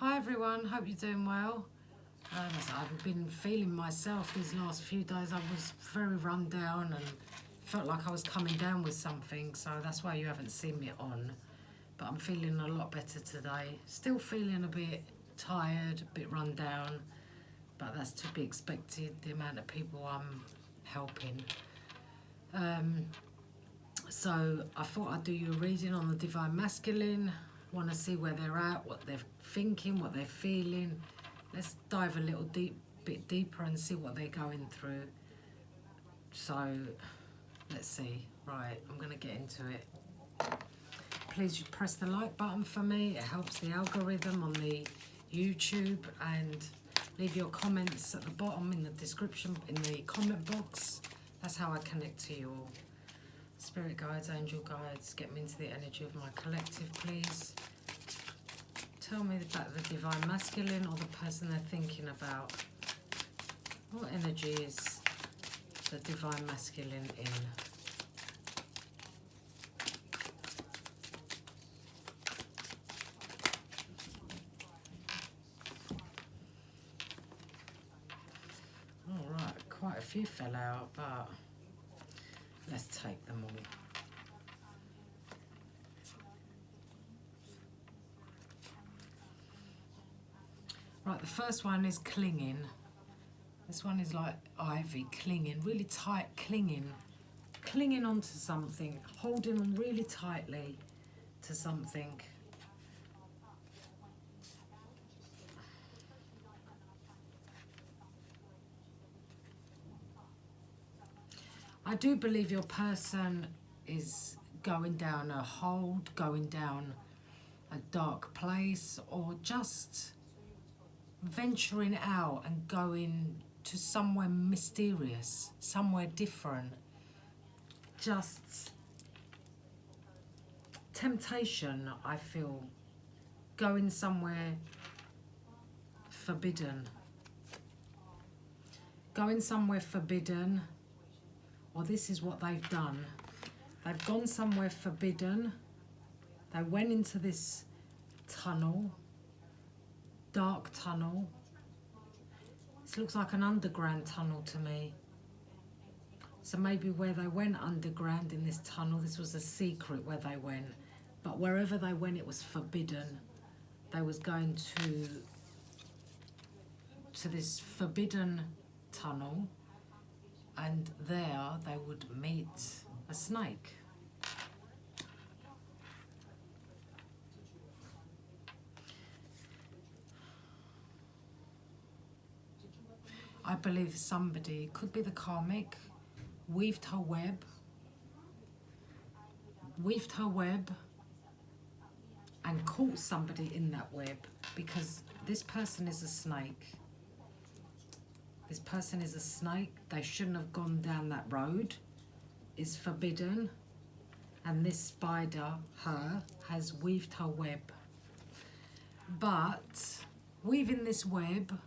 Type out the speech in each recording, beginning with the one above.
Hi everyone, hope you're doing well. I've been feeling myself these last few days. I was very run down and felt like I was coming down with something, so that's why you haven't seen me on. But I'm feeling a lot better today. Still feeling a bit tired, a bit run down, but that's to be expected, the amount of people I'm helping. So I thought I'd do you a reading on the Divine Masculine. Want to see where they're at, what they're thinking, what they're feeling. Let's dive a little bit deeper and see what they're going through. So let's see. Right, I'm going to get into it. Please press the like button for me. It helps the algorithm on the YouTube, and leave your comments at the bottom in the description, in the comment box. That's how I connect to you all. Spirit guides, angel guides, get me into the energy of my collective, please. Tell me about the Divine Masculine or the person they're thinking about. What energy is the Divine Masculine in? Alright, quite a few fell out, but let's take them all. Right, the first one is clinging. This one is like ivy, clinging, really tight, clinging onto something, holding on really tightly to something. I do believe your person is going down a hold, going down a dark place, or just venturing out and going to somewhere mysterious, somewhere different. Just temptation, I feel. Going somewhere forbidden. Going somewhere forbidden. Or this is what they've done. They've gone somewhere forbidden. They went into this tunnel, dark tunnel. This looks like an underground tunnel to me. So maybe where they went underground in this tunnel, this was a secret where they went. But wherever they went, it was forbidden. They was going to this forbidden tunnel, and there they would meet a snake. I believe somebody, could be the karmic, weaved her web and caught somebody in that web, because this person is a snake. This person is a snake. They shouldn't have gone down that road. It's forbidden. And this spider, her, has weaved her web. But weaving this web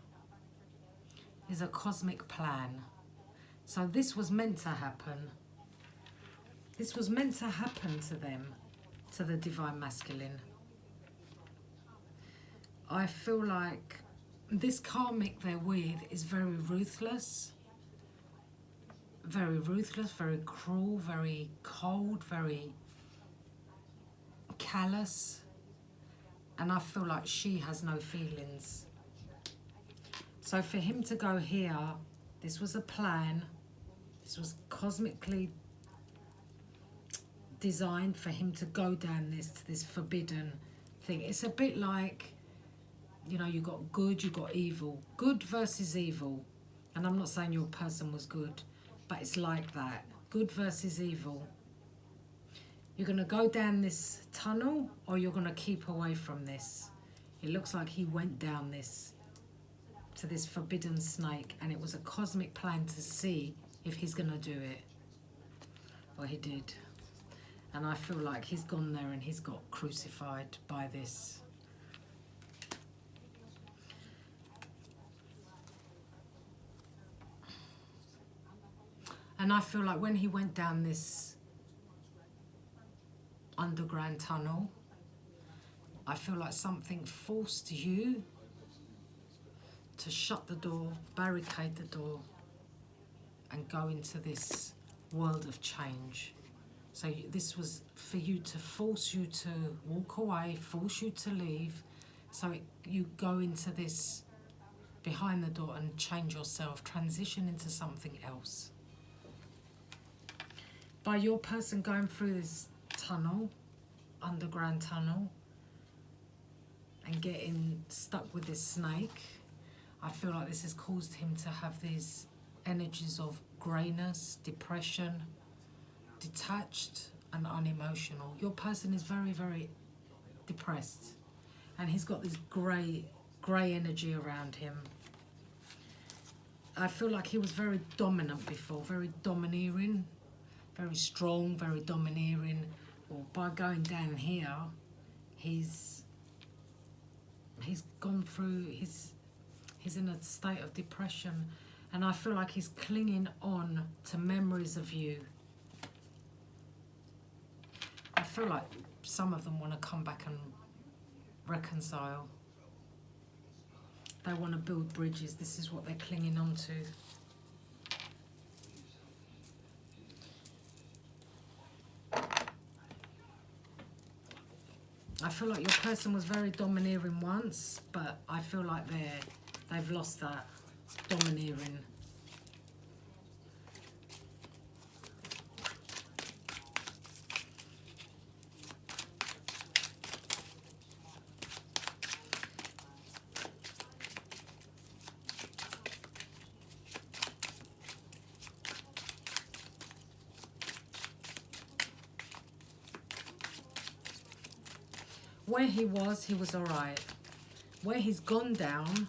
is a cosmic plan. So this was meant to happen. This was meant to happen to them, to the Divine Masculine. I feel like this karmic they're with is very ruthless, very cruel, very cold, very callous. And I feel like she has no feelings. So for him to go here, this was a plan. This was cosmically designed for him to go down to this forbidden thing. It's a bit like, you know, you got good, you got evil. Good versus evil. And I'm not saying your person was good, but it's like that. Good versus evil. You're going to go down this tunnel, or you're going to keep away from this. It looks like he went down this, to this forbidden snake, and it was a cosmic plan to see if he's going to do it. Well, he did. And I feel like he's gone there and he's got crucified by this. And I feel like when he went down this underground tunnel, I feel like something forced you to shut the door, barricade the door, and go into this world of change. So this was for you to force you to walk away, force you to leave. So you go into this behind the door and change yourself, transition into something else. By your person going through this tunnel, underground tunnel, and getting stuck with this snake, I feel like this has caused him to have these energies of greyness, depression, detached and unemotional. Your person is very, very depressed, and he's got this grey energy around him. I feel like he was very dominant before, very domineering, very strong, very domineering. Well, by going down here, he's gone through, he's in a state of depression, and I feel like he's clinging on to memories of you. I feel like some of them want to come back and reconcile. They want to build bridges. This is what they're clinging on to. I feel like your person was very domineering once, but I feel like they've lost that domineering. Where he was all right. Where he's gone down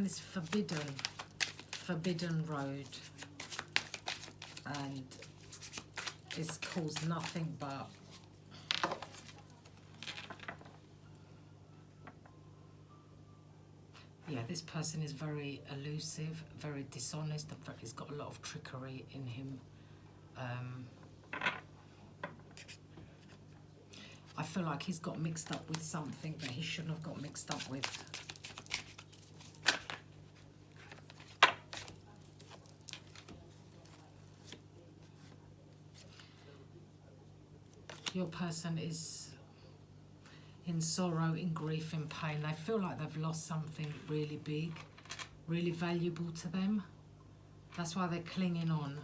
this forbidden road, and it's caused nothing but this person is very elusive, very dishonest. He's got a lot of trickery in him. I feel like he's got mixed up with something that he shouldn't have got mixed up with. Your person is in sorrow, in grief, in pain. They feel like they've lost something really big, really valuable to them. That's why they're clinging on.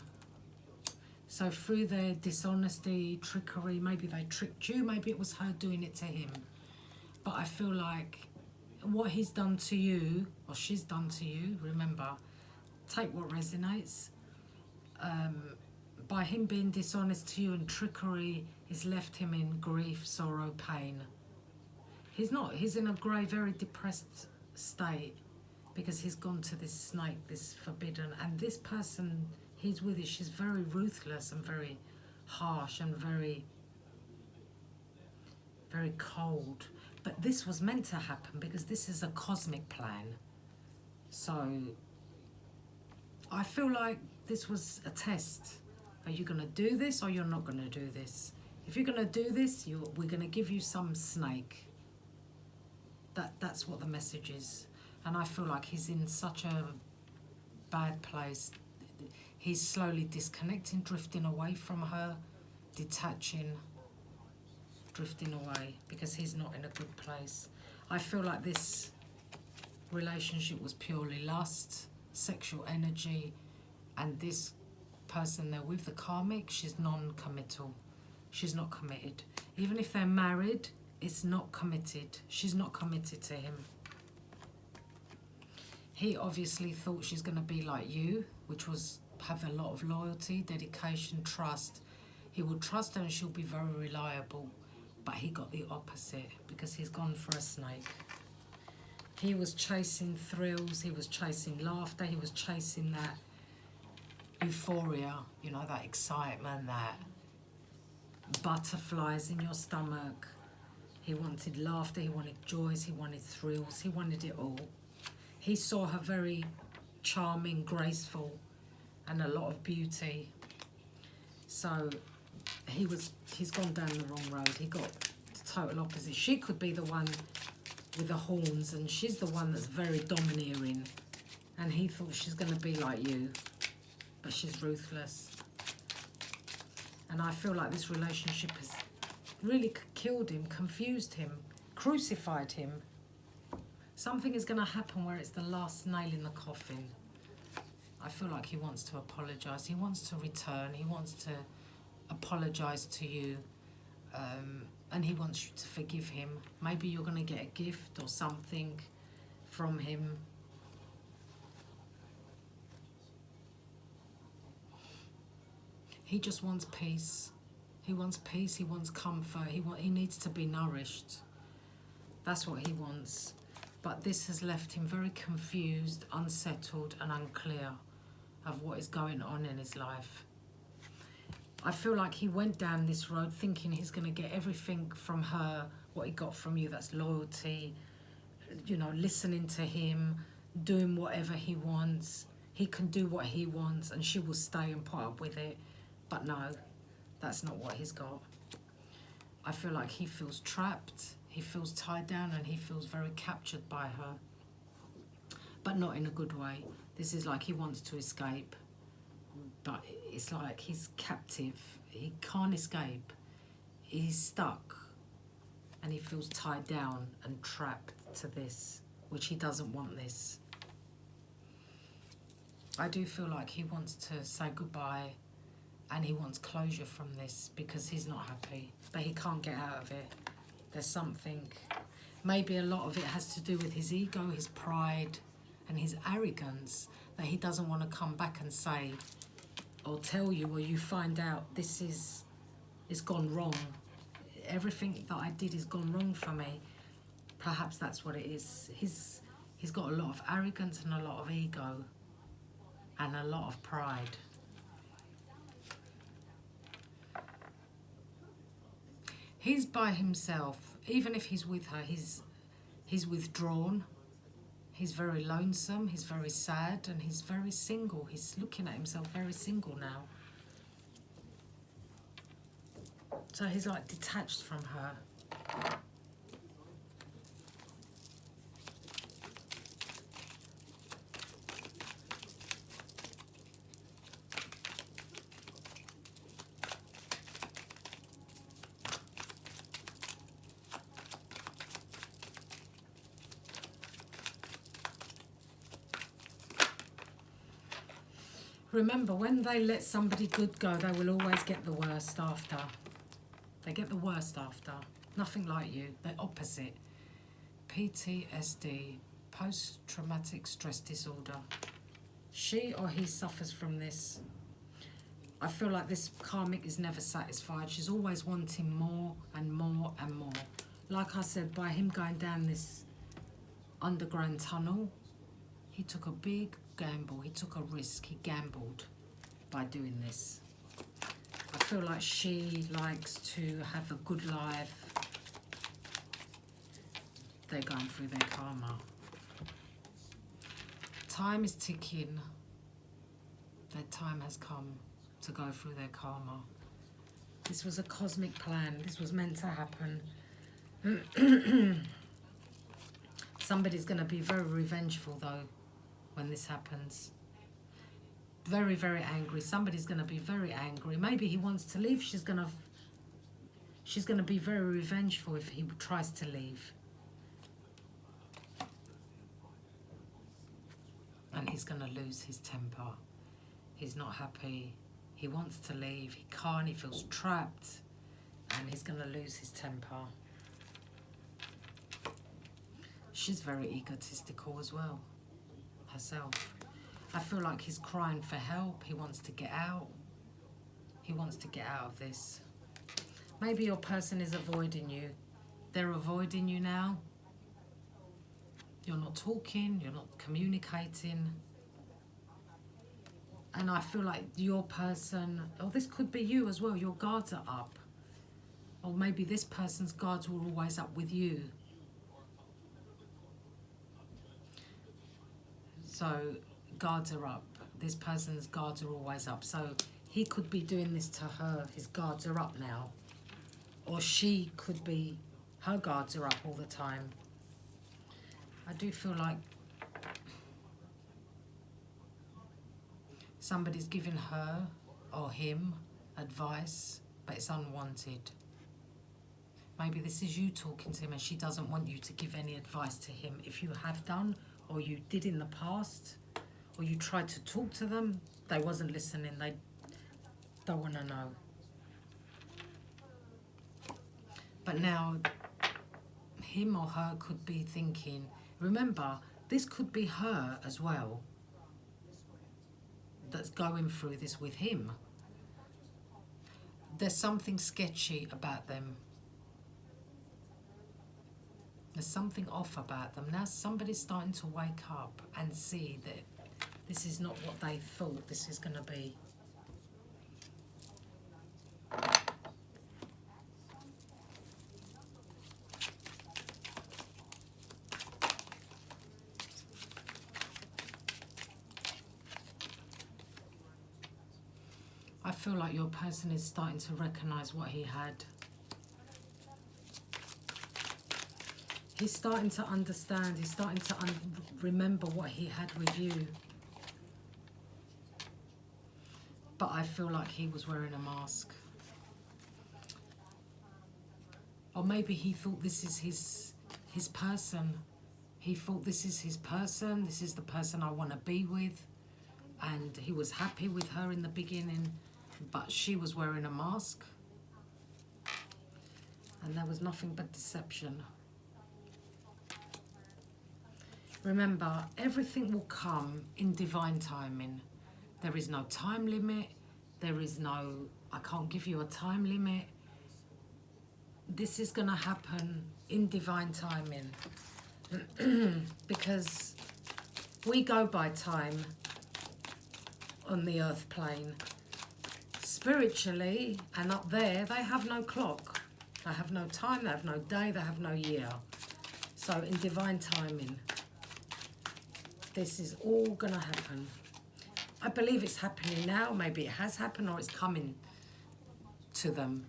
So through their dishonesty, trickery, maybe they tricked you, maybe it was her doing it to him. But I feel like what he's done to you, or she's done to you, remember, take what resonates. By him being dishonest to you and trickery, it's left him in grief, sorrow, pain. He's in a grey, very depressed state because he's gone to this snake, this forbidden, and this person he's with it, she's very ruthless and very harsh and very, very cold. But this was meant to happen because this is a cosmic plan. So I feel like this was a test. Are you going to do this or you're not going to do this? If you're going to do this, we're going to give you some snake. That's what the message is. And I feel like he's in such a bad place. He's slowly disconnecting, drifting away from her, detaching, drifting away because he's not in a good place. I feel like this relationship was purely lust, sexual energy, and this person they're with, the karmic, she's non-committal. She's not committed. Even if they're married, it's not committed. She's not committed to him. He obviously thought she's going to be like you, which was have a lot of loyalty, dedication, trust. He will trust her and she'll be very reliable. But he got the opposite because he's gone for a snake. He was chasing thrills, he was chasing laughter, he was chasing that euphoria, you know, that excitement, that butterflies in your stomach. He wanted laughter, he wanted joys, he wanted thrills, he wanted it all. He saw her very charming, graceful, and a lot of beauty. So he's gone down the wrong road. He got total opposite. She could be the one with the horns, and she's the one that's very domineering. And he thought she's going to be like you, but she's ruthless. And I feel like this relationship has really killed him, confused him, crucified him. Something is going to happen where it's the last nail in the coffin. I feel like he wants to apologise. He wants to return. He wants to apologise to you. And he wants you to forgive him. Maybe you're going to get a gift or something from him. He just wants peace. He wants peace. He wants comfort. He needs to be nourished. That's what he wants. But this has left him very confused, unsettled and unclear of what is going on in his life. I feel like he went down this road thinking he's going to get everything from her, what he got from you, that's loyalty, you know, listening to him, doing whatever he wants. He can do what he wants and she will stay and put up with it. But no, that's not what he's got. I feel like he feels trapped, he feels tied down, and he feels very captured by her. But not in a good way. This is like he wants to escape. But it's like he's captive. He can't escape. He's stuck. And he feels tied down and trapped to this, which he doesn't want this. I do feel like he wants to say goodbye and he wants closure from this because he's not happy. But he can't get out of it. There's something. Maybe a lot of it has to do with his ego, his pride and his arrogance, that he doesn't want to come back and say or tell you, or you find out it's gone wrong. Everything that I did has gone wrong for me. Perhaps that's what it is. He's got a lot of arrogance and a lot of ego and a lot of pride. He's by himself. Even if he's with her, he's withdrawn. He's very lonesome, he's very sad, and he's very single. He's looking at himself very single now. So he's like detached from her. Remember, when they let somebody good go, they will always get the worst after. They get the worst after. Nothing like you. They're opposite. PTSD, post-traumatic stress disorder. She or he suffers from this. I feel like this karmic is never satisfied. She's always wanting more and more and more. Like I said, by him going down this underground tunnel, he took a big gamble. He took a risk. He gambled by doing this. I feel like she likes to have a good life. They're going through their karma. Time is ticking. Their time has come to go through their karma. This was a cosmic plan. This was meant to happen. Somebody's going to be very revengeful though when this happens. Very, very angry. Somebody's going to be very angry. Maybe he wants to leave. She's going to be very revengeful if he tries to leave. And he's going to lose his temper. He's not happy. He wants to leave. He can't. He feels trapped. And he's going to lose his temper. She's very egotistical as well, herself. I feel like he's crying for help. He wants to get out. He wants to get out of this. Maybe your person is avoiding you. They're avoiding you now. You're not talking. You're not communicating. And I feel like your person, or this could be you as well, your guards are up. Or maybe this person's guards were always up with you. So guards are up. This person's guards are always up. So he could be doing this to her. His guards are up now. Or she could be Her guards are up all the time. I do feel like somebody's giving her or him advice, but it's unwanted. Maybe this is you talking to him and she doesn't want you to give any advice to him. If you have done, or you did in the past, or you tried to talk to them, they wasn't listening. They don't want to know. But now, him or her could be thinking, remember, this could be her as well that's going through this with him. There's something sketchy about them. There's something off about them. Now somebody's starting to wake up and see that this is not what they thought this is going to be. I feel like your person is starting to recognize what he had. He's starting to understand. He's starting to remember what he had with you. But I feel like he was wearing a mask. Or maybe he thought this is his person. He thought this is his person. This is the person I want to be with. And he was happy with her in the beginning. But she was wearing a mask. And there was nothing but deception. Remember, everything will come in divine timing. There is no time limit. There is no, I can't give you a time limit. This is going to happen in divine timing. Because we go by time on the earth plane. Spiritually, and up there, they have no clock. They have no time, they have no day, they have no year. So in divine timing, this is all going to happen. I believe it's happening now. Maybe it has happened or it's coming to them.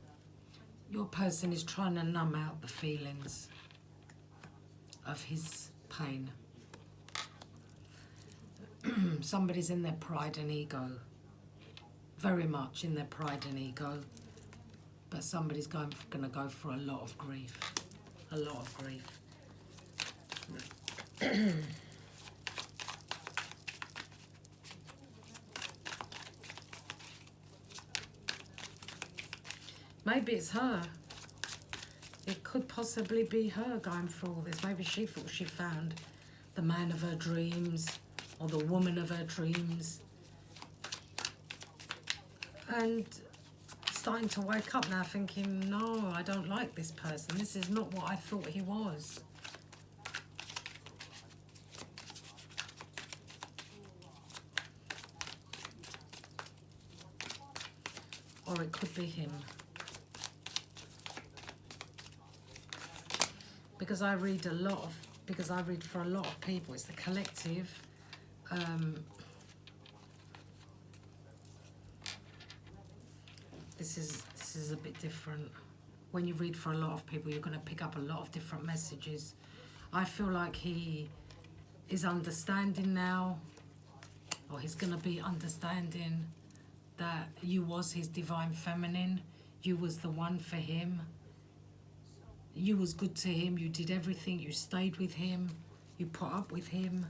Your person is trying to numb out the feelings of his pain. Somebody's in their pride and ego. Very much in their pride and ego. But somebody's going to go for a lot of grief. A lot of grief. Maybe it's her. It could possibly be her going through all this. Maybe she thought she found the man of her dreams or the woman of her dreams. And starting to wake up now thinking, no, I don't like this person. This is not what I thought he was. Or it could be him. Because I read for a lot of people, it's the collective. This is a bit different. When you read for a lot of people, you're going to pick up a lot of different messages. I feel like he is understanding now, or he's going to be understanding that you was his divine feminine. You was the one for him. You was good to him. You did everything. You stayed with him. You put up with him.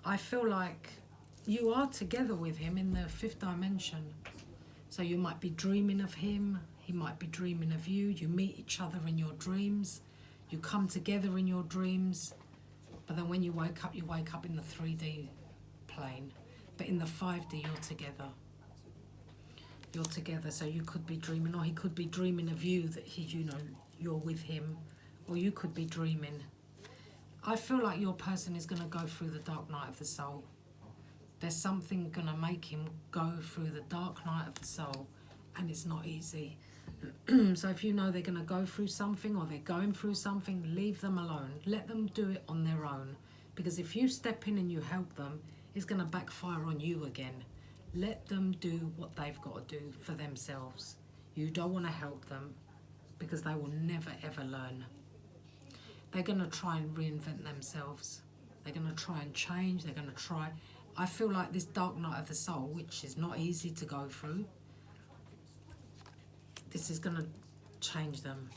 I feel like you are together with him in the fifth dimension. So you might be dreaming of him. He might be dreaming of you. You meet each other in your dreams. You come together in your dreams. But then when you wake up in the 3D plane. But in the 5D, you're together. You're together, so you could be dreaming, or he could be dreaming of you, that you're with him, or you could be dreaming. I feel like your person is going to go through the dark night of the soul. There's something going to make him go through the dark night of the soul, and it's not easy. So if you know they're going to go through something, or they're going through something, leave them alone. Let them do it on their own. Because if you step in and you help them, it's going to backfire on you again. Let them do what they've got to do for themselves. You don't want to help them because they will never ever learn. They're going to try and reinvent themselves. They're going to try and change. They're going to try. I feel like this dark night of the soul, which is not easy to go through, this is going to change them.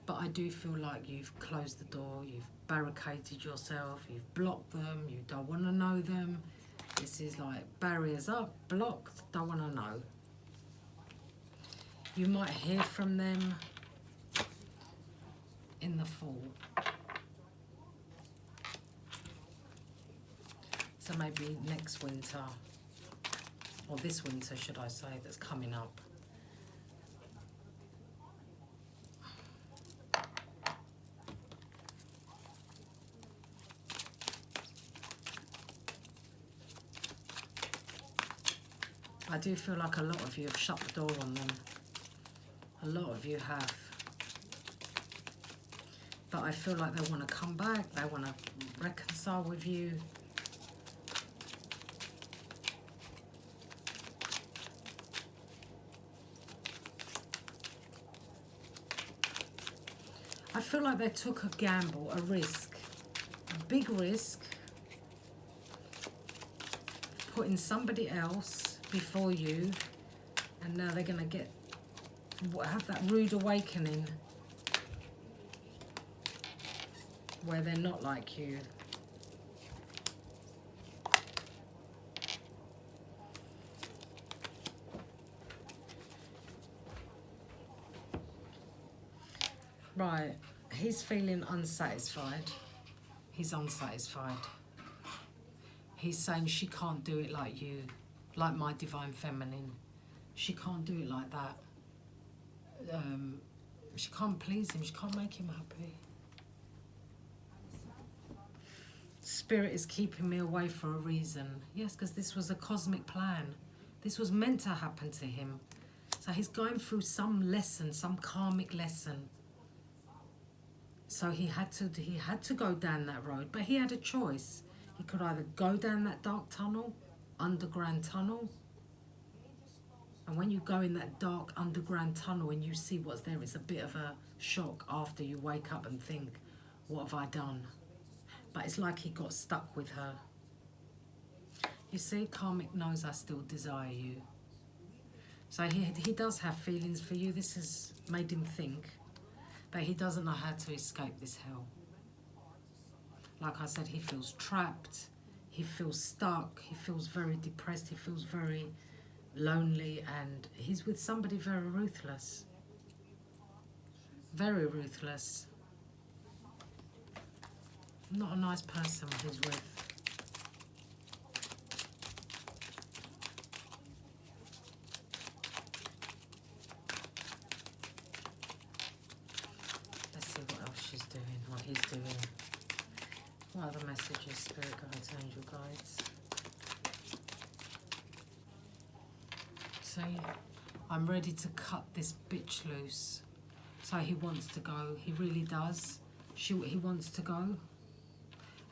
But I do feel like you've closed the door, you've barricaded yourself, you've blocked them, you don't want to know them. This is like barriers up, blocked, don't want to know. You might hear from them in the fall. So maybe next winter, or this winter should I say, that's coming up. I do feel like a lot of you have shut the door on them. A lot of you have. But I feel like they want to come back, they want to reconcile with you. I feel like they took a gamble, a risk, a big risk, putting somebody else before you, and now they're going to have that rude awakening where they're not like you. Right, he's feeling unsatisfied. He's unsatisfied. He's saying she can't do it like you, like my divine feminine. She can't do it like that. She can't please him. She can't make him happy. Spirit is keeping me away for a reason. Yes, because this was a cosmic plan. This was meant to happen to him. So he's going through some lesson, some karmic lesson. So he had to go down that road, but he had a choice. He could either go down that dark tunnel, underground tunnel, and when you go in that dark underground tunnel and you see what's there, it's a bit of a shock after you wake up and think, what have I done? But it's like he got stuck with her. You see, karmic knows I still desire you. So he does have feelings for you. This has made him think. But he doesn't know how to escape this hell. Like I said, he feels trapped, he feels stuck, he feels very depressed, he feels very lonely, and he's with somebody very ruthless. Very ruthless. Not a nice person he's with. He's doing. What other messages, Spirit Guides, Angel Guides? See, I'm ready to cut this bitch loose. So he wants to go. He really does. He wants to go.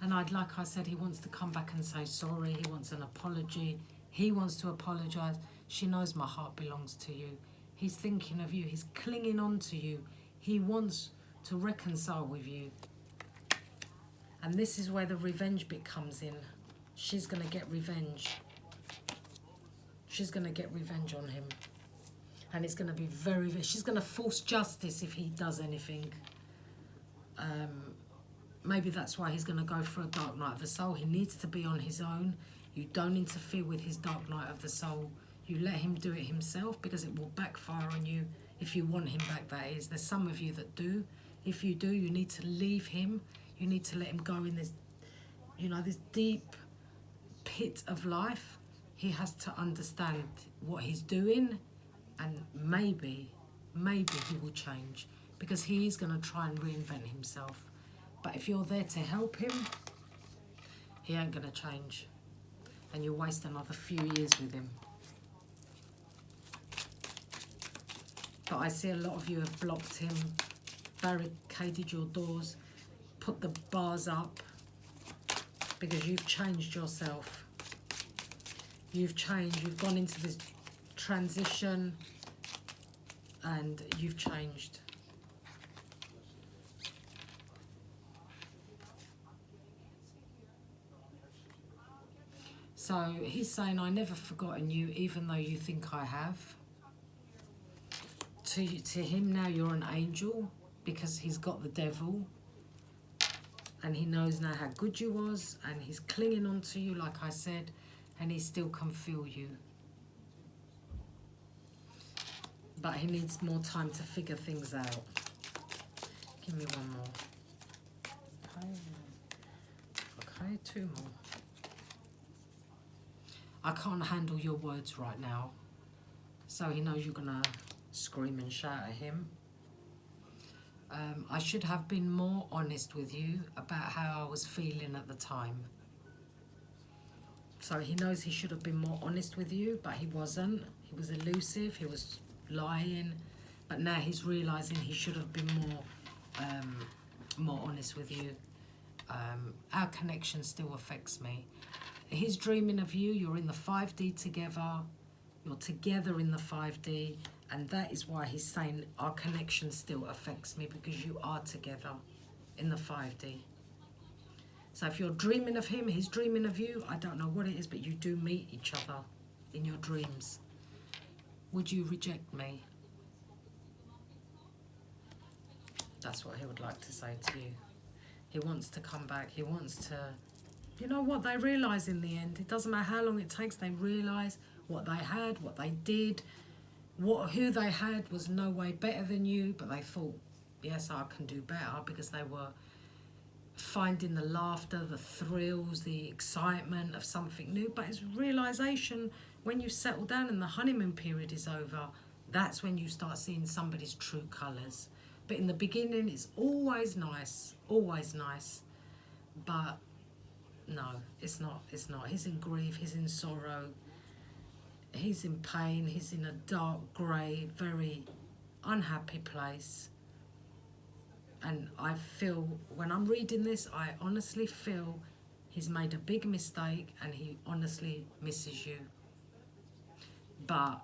And like I said, he wants to come back and say sorry. He wants an apology. He wants to apologise. She knows my heart belongs to you. He's thinking of you. He's clinging on to you. He wants to reconcile with you. And this is where the revenge bit comes in. She's going to get revenge. She's going to get revenge on him. And it's going to be she's going to force justice if he does anything. Maybe that's why he's going to go for a dark night of the soul. He needs to be on his own. You don't interfere with his dark night of the soul. You let him do it himself, because it will backfire on you if you want him back, that is. There's some of you that do. If you do, you need to leave him. You need to let him go in this, this deep pit of life. He has to understand what he's doing, and maybe he will change, because he is going to try and reinvent himself. But if you're there to help him, he ain't going to change. And you'll waste another few years with him. But I see a lot of you have blocked him, barricaded your doors, put the bars up, because you've changed yourself. You've changed. You've gone into this transition, and you've changed. So he's saying, I never forgotten you, even though you think I have. To him now, you're an angel, because he's got the devil. And he knows now how good you was, and he's clinging on to you, like I said, and he still can feel you. But he needs more time to figure things out. Give me one more. Okay, okay, 2 more. I can't handle your words right now. So he knows you're gonna scream and shout at him. I should have been more honest with you about how I was feeling at the time. So he knows he should have been more honest with you, but he wasn't. He was elusive, he was lying, but now he's realising he should have been more honest with you. Our connection still affects me. He's dreaming of you, you're in the 5D together, you're together in the 5D, and that is why he's saying our connection still affects me, because you are together in the 5D. So if you're dreaming of him, he's dreaming of you, I don't know what it is, but you do meet each other in your dreams. Would you reject me? That's what he would like to say to you. He wants to come back, he wants to... You know what, they realise in the end, it doesn't matter how long it takes, they realise what they had, what they did, who they had was no way better than you, but they thought, yes, I can do better, because they were finding the laughter, the thrills, the excitement of something new. But it's realisation, when you settle down and the honeymoon period is over, that's when you start seeing somebody's true colours. But in the beginning, it's always nice, but no, it's not. He's in grief, he's in sorrow, he's in pain, he's in a dark, grey, very unhappy place. And I feel, when I'm reading this, I honestly feel he's made a big mistake and he honestly misses you. But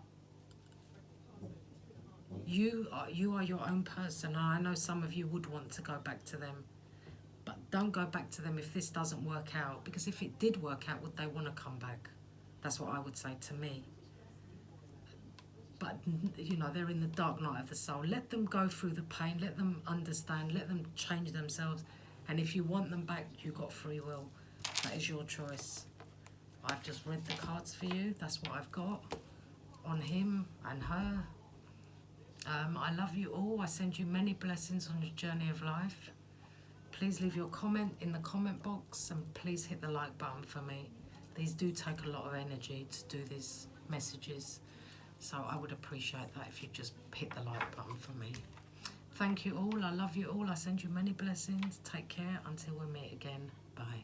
you are your own person. And I know some of you would want to go back to them. But don't go back to them if this doesn't work out. Because if it did work out, would they want to come back? That's what I would say to me. But, you know, they're in the dark night of the soul. Let them go through the pain. Let them understand. Let them change themselves. And if you want them back, you've got free will. That is your choice. I've just read the cards for you. That's what I've got on him and her. I love you all. I send you many blessings on your journey of life. Please leave your comment in the comment box, and please hit the like button for me. These do take a lot of energy to do these messages, so I would appreciate that if you just hit the like button for me. Thank you all. I love you all. I send you many blessings. Take care until we meet again. Bye.